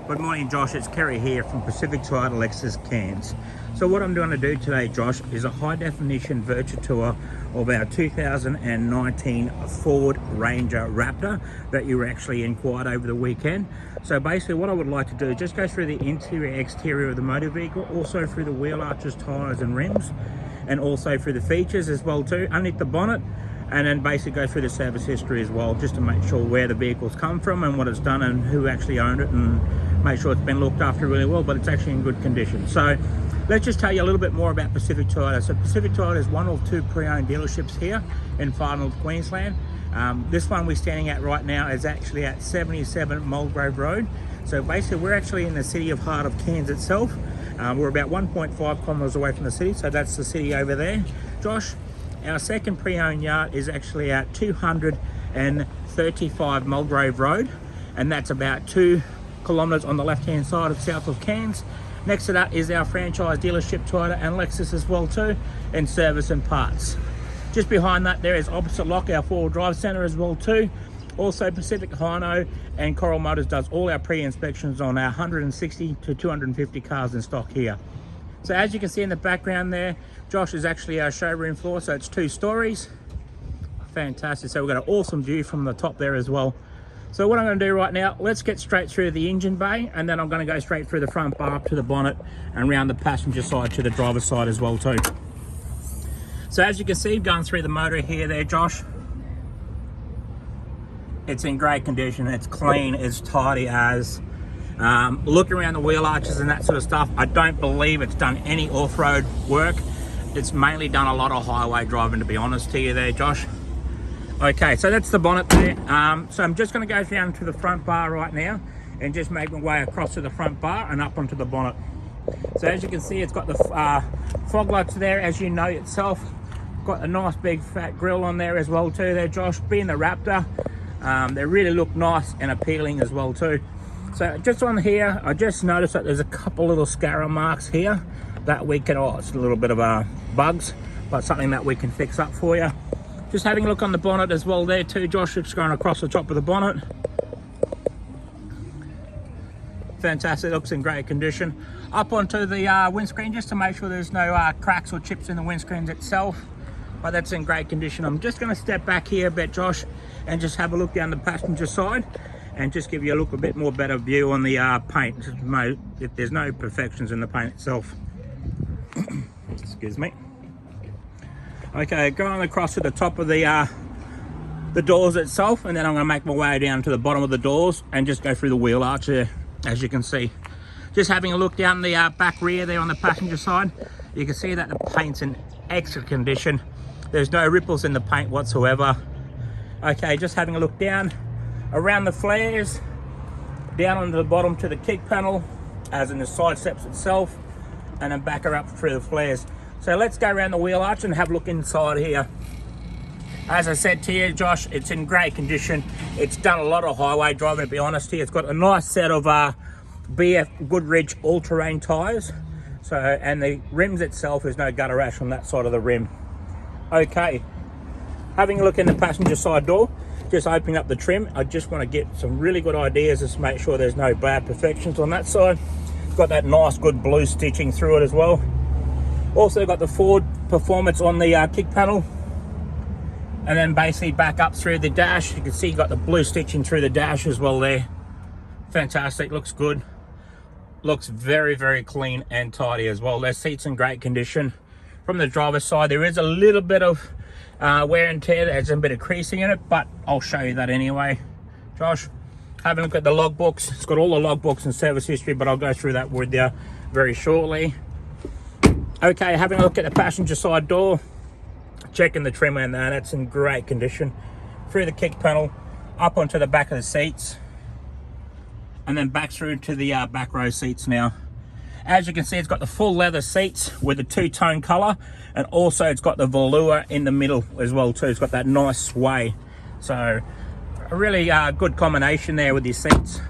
Good morning, Josh. It's Kerry here from Pacific Title Lexus Cairns. So what I'm going to do today, Josh, is a high definition virtual tour of our 2019 Ford Ranger Raptor that you actually inquired over the weekend. So basically what I would like to do is just go through the interior, exterior of the motor vehicle, also through the wheel arches, tyres and rims, and also through the features as well too, underneath the bonnet, and then basically go through the service history as well, just to make sure where the vehicle's come from and what it's done and who actually owned it, and make sure it's been looked after really well, but it's actually in good condition. So let's just tell you a little bit more about Pacific Toyota. So Pacific Toyota is one of two pre-owned dealerships here in far north Queensland. This one we're standing at right now is actually at 77 Mulgrave Road. So basically we're actually in the city of Heart of Cairns itself. We're about 1.5 kilometres away from the city, so that's the city over there, Josh. Our second pre-owned yard is actually at 235 Mulgrave Road, and that's about 2 kilometres on the left-hand side of south of Cairns. Next to that is our franchise dealership Toyota and Lexus as well too, and service and parts. Just behind that there is opposite lock our four-wheel drive centre as well too. Also Pacific Hino and Coral Motors does all our pre-inspections on our 160 to 250 cars in stock here. So as you can see in the background there, Josh, is actually our showroom floor, so it's 2 stories. Fantastic. So we've got an awesome view from the top there as well. So what I'm going to do right now, let's get straight through the engine bay, and then I'm going to go straight through the front bar up to the bonnet and around the passenger side to the driver's side as well too. So as you can see, going through the motor here there, Josh, it's in great condition. It's clean, it's tidy as. Look around the wheel arches and that sort of stuff. I don't believe it's done any off-road work. It's mainly done a lot of highway driving, to be honest to you there, Josh. Okay, so that's the bonnet there. So I'm just going to go down to the front bar right now and just make my way across to the front bar and up onto the bonnet. So as you can see, it's got the fog lights there, as you know itself. Got a nice big fat grille on there as well too there, Josh. Being the Raptor, they really look nice and appealing as well too. So just on here, I just noticed that there's a couple little scarra marks here that we can, it's a little bit of bugs, but something that we can fix up for you. Just having a look on the bonnet as well there too, Josh. It's going across the top of the bonnet. Fantastic, looks in great condition. Up onto the windscreen, just to make sure there's no cracks or chips in the windscreen itself, but that's in great condition. I'm just going to step back here a bit, Josh, and just have a look down the passenger side and just give you a bit more better view on the paint, just if there's no imperfections in the paint itself. Excuse me. Okay, going across to the top of the doors itself, and then I'm going to make my way down to the bottom of the doors and just go through the wheel arch there, as you can see. Just having a look down the back rear there on the passenger side, you can see that the paint's in excellent condition. There's no ripples in the paint whatsoever. Okay, just having a look down around the flares, down onto the bottom to the kick panel, as in the side steps itself, and then back her up through the flares. So let's go around the wheel arch and have a look inside here. As I said to you, Josh, it's in great condition. It's done a lot of highway driving, to be honest here. It's got a nice set of BF Goodrich all-terrain tyres. So, and the rims itself, there's no gutter rash on that side of the rim. Okay, having a look in the passenger side door, just opening up the trim, I just want to get some really good ideas just to make sure there's no bad perfections on that side. Got that nice good blue stitching through it as well. Also got the Ford Performance on the kick panel, and then basically back up through the dash. You can see you got the blue stitching through the dash as well there. Fantastic, looks good. Looks very, very clean and tidy as well. Their seats in great condition. From the driver's side, there is a little bit of wear and tear. There's a bit of creasing in it, but I'll show you that anyway. Josh, have a look at the logbooks. It's got all the logbooks and service history, but I'll go through that with you very shortly. Okay, having a look at the passenger side door, checking the trim and that's in great condition. Through the kick panel, up onto the back of the seats, and then back through to the back row seats now. As you can see, it's got the full leather seats with the 2-tone color, and also it's got the velour in the middle as well too. It's got that nice sway. So a really good combination there with these seats.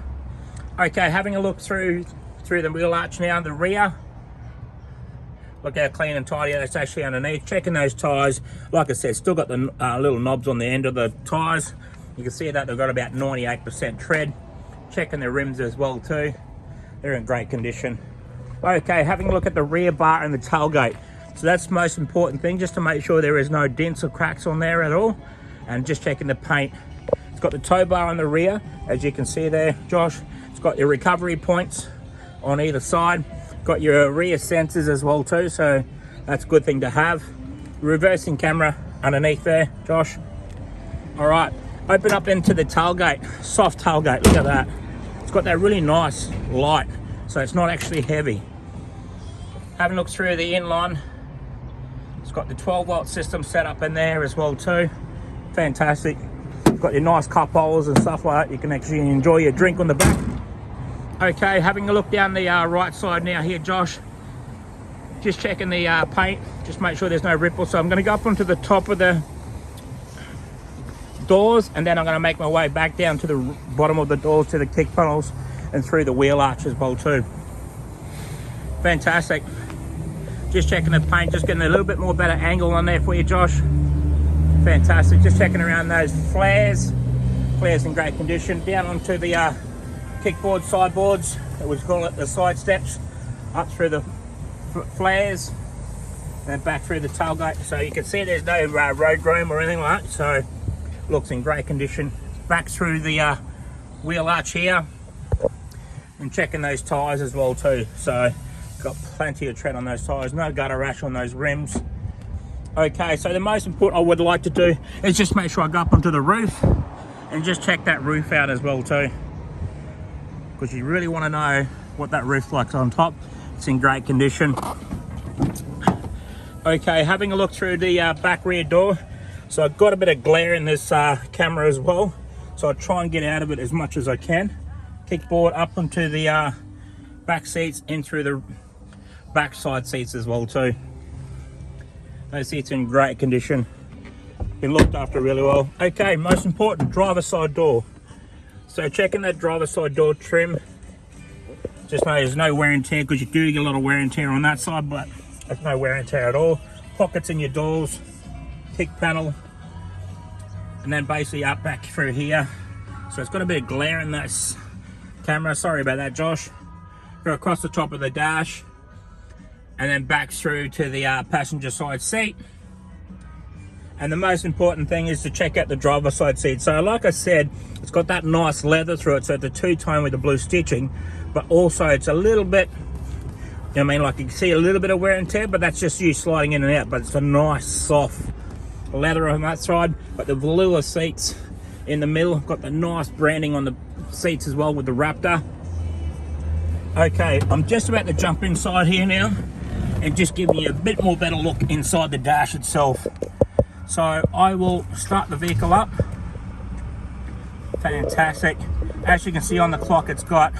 Okay, having a look through the wheel arch now, the rear. Look how clean and tidy that's actually underneath. Checking those tyres, like I said, still got the little knobs on the end of the tyres. You can see that they've got about 98% tread. Checking the rims as well too. they're in great condition. Okay, having a look at the rear bar and the tailgate. So that's the most important thing, just to make sure there is no dents or cracks on there at all. And just checking the paint. It's got the tow bar on the rear, as you can see there, Josh. It's got your recovery points on either side. Got your rear sensors as well too, so that's a good thing to have. Reversing camera underneath there, Josh. All right, open up into the tailgate, soft tailgate, look at that. It's got that really nice light, so it's not actually heavy. Having a look through the inline, it's got the 12-volt system set up in there as well too. Fantastic. Got your nice cup holders and stuff like that. You can actually enjoy your drink on the back. Okay, having a look down the right side now here, Josh. Just checking the paint, just make sure there's no ripple. So I'm going to go up onto the top of the doors, and then I'm going to make my way back down to the bottom of the doors, to the kick panels, and through the wheel arch as well too. Fantastic. Just checking the paint, just getting a little bit more better angle on there for you, Josh. Fantastic. Just checking around those flares. Flares in great condition. Down onto the kickboard sideboards, we call it the side steps, up through the flares, and back through the tailgate. So you can see there's no road grime or anything like that, so looks in great condition. Back through the wheel arch here, and checking those tyres as well too. So got plenty of tread on those tyres, no gutter rash on those rims. Okay, so the most important I would like to do is just make sure I go up onto the roof and just check that roof out as well too, because you really want to know what that roof looks on top. It's in great condition. Okay, having a look through the back rear door. So I've got a bit of glare in this camera as well, so I'll try and get out of it as much as I can. Kickboard up onto the back seats, in through the back side seats as well too. Those seats in great condition, been looked after really well. Okay, most important, driver side door. So checking that driver side door trim, just know there's no wear and tear, because you do get a lot of wear and tear on that side, but there's no wear and tear at all. Pockets in your doors, kick panel, and then basically up back through here. So it's got a bit of glare in that camera, sorry about that, Josh. Go across the top of the dash, and then back through to the passenger side seat. And the most important thing is to check out the driver side seat. So like I said, it's got that nice leather through it, so it's a two-tone with the blue stitching, but also it's a little bit, you know what I mean, like you can see a little bit of wear and tear, but that's just you sliding in and out. But it's a nice soft leather on that side. But the velour seats in the middle, got the nice branding on the seats as well with the Raptor. Okay, I'm just about to jump inside here now and just give you a bit more better look inside the dash itself. So I will start the vehicle up. Fantastic. As you can see on the clock, it's got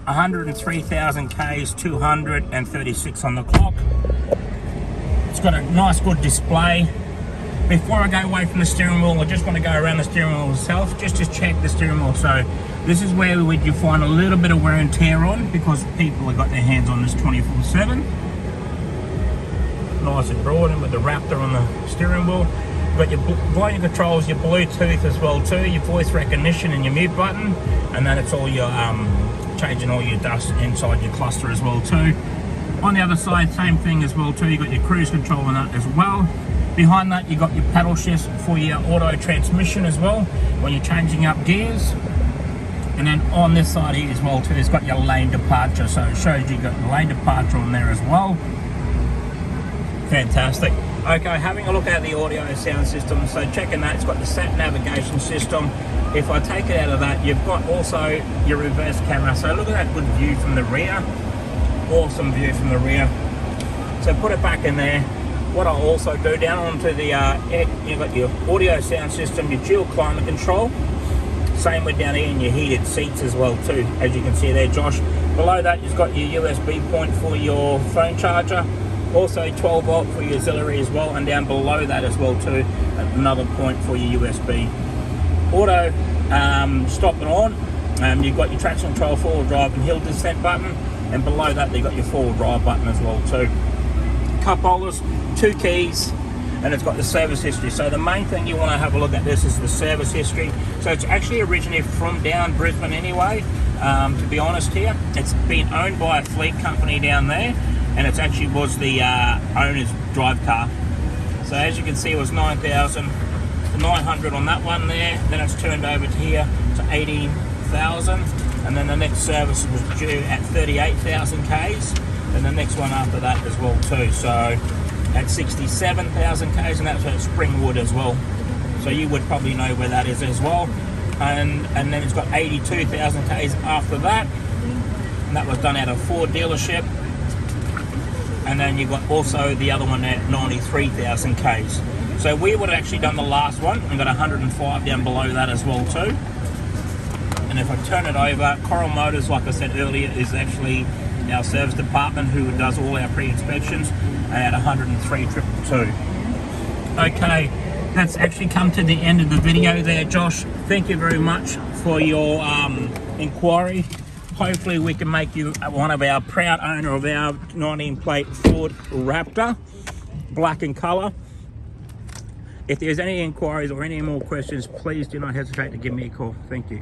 103,000 Ks, 236 on the clock. It's got a nice good display. Before I go away from the steering wheel, I just want to go around the steering wheel itself just to check the steering wheel. So this is where you find a little bit of wear and tear on, because people have got their hands on this 24/7. Nice and broad, and with the Raptor on the steering wheel. You've got your volume controls, your Bluetooth as well too, your voice recognition and your mute button, and then it's all your changing all your dust inside your cluster as well too. On the other side, same thing as well too, you've got your cruise control on that as well. Behind that, you've got your paddle shifts for your auto transmission as well when you're changing up gears. And then on this side here as well too, it's got your lane departure, so it shows you've got lane departure on there as well. Fantastic. Okay, having a look at the audio sound system, so checking that, it's got the sat navigation system. If I take it out of that, you've got also your reverse camera, so look at that good view from the rear. Awesome view from the rear. So put it back in there. What I'll also do, down onto the you've got your audio sound system, your dual climate control, same with down here in your heated seats as well too, as you can see there, Josh. Below that, you've got your USB point for your phone charger, also 12 volt for your auxiliary as well, and down below that as well too, another point for your USB. Auto stop and on, you've got your traction control, four-wheel drive and hill descent button, and below that they've got your four-wheel drive button as well too. Cup holders, 2 keys, and it's got the service history. So the main thing you want to have a look at this is the service history. So it's actually originated from down Brisbane anyway, To be honest here, it's been owned by a fleet company down there, and it actually was the owner's drive car. So as you can see, it was 9,900 on that one there. Then it's turned over to here to 18,000, and then the next service was due at 38,000 Ks, and the next one after that as well too. So at 67,000 Ks, and that's at Springwood as well. So you would probably know where that is as well. And then it's got 82,000 Ks after that, and that was done at a Ford dealership. And then you got also the other one at 93,000 Ks. So we would have actually done the last one and got 105 down below that as well too. And if I turn it over, Coral Motors, like I said earlier, is actually our service department who does all our pre-inspections, at 103,222. Okay, that's actually come to the end of the video there, Josh. Thank you very much for your inquiry. Hopefully we can make you one of our proud owner of our 19 plate Ford Raptor, black in color. If there's any inquiries or any more questions, please do not hesitate to give me a call. Thank you.